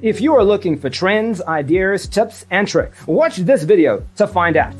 If you are looking for trends, ideas, tips, and tricks, watch this video to find out.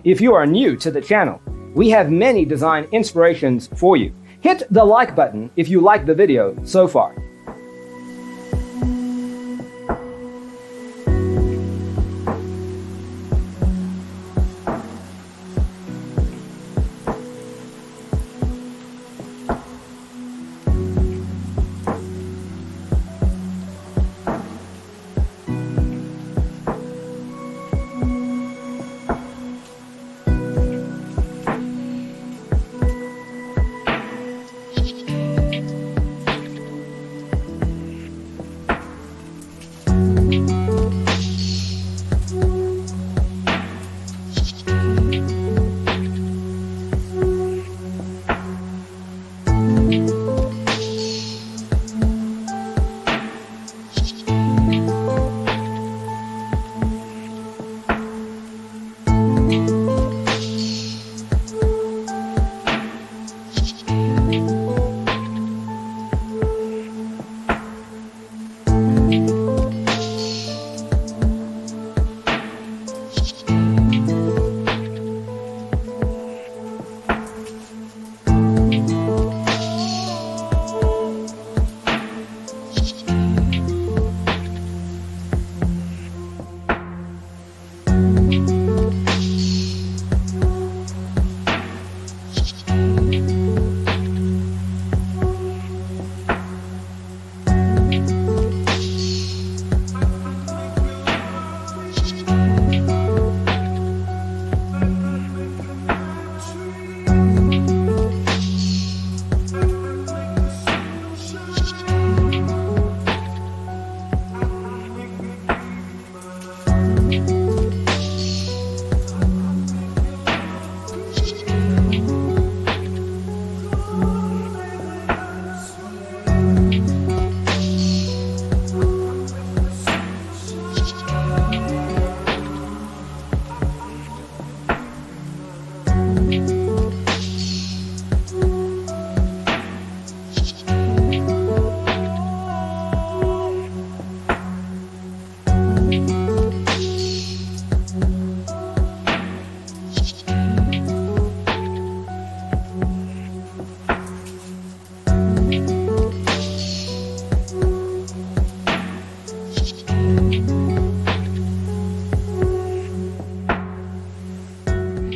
If you are new to the channel, we have many design inspirations for you. Hit the like button if you like the video so far.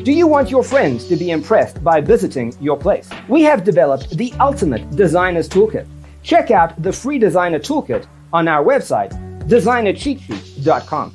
Do you want your friends to be impressed by visiting your place? We have developed the ultimate designer's toolkit. Check out the free designer toolkit on our website, designercheatsheet.com.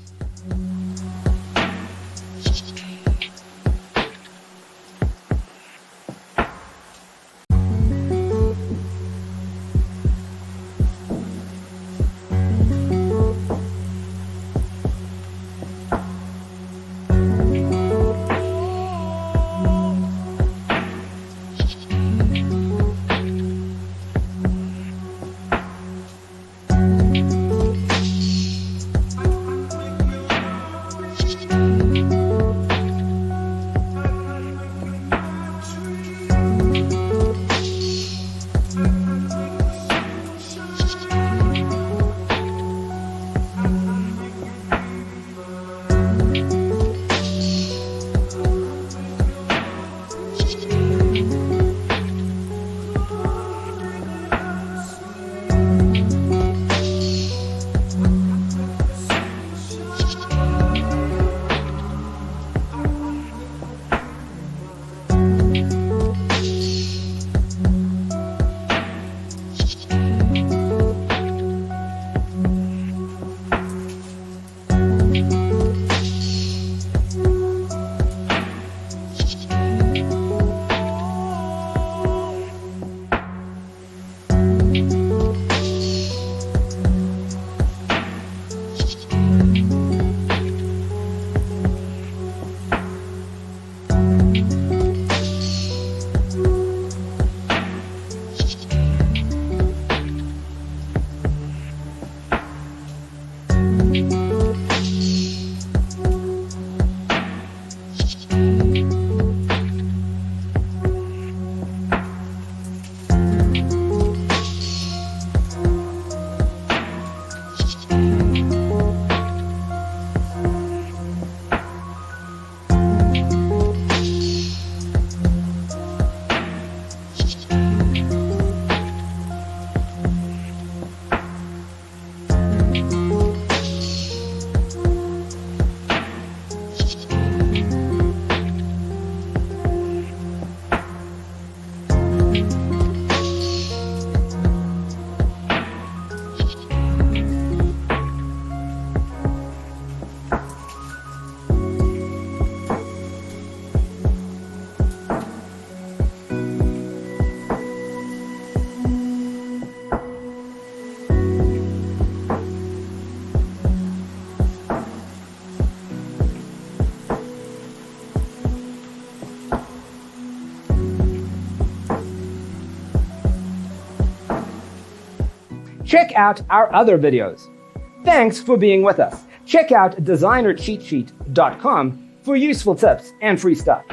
Check out our other videos. Thanks for being with us. Check out designercheatsheet.com for useful tips and free stuff.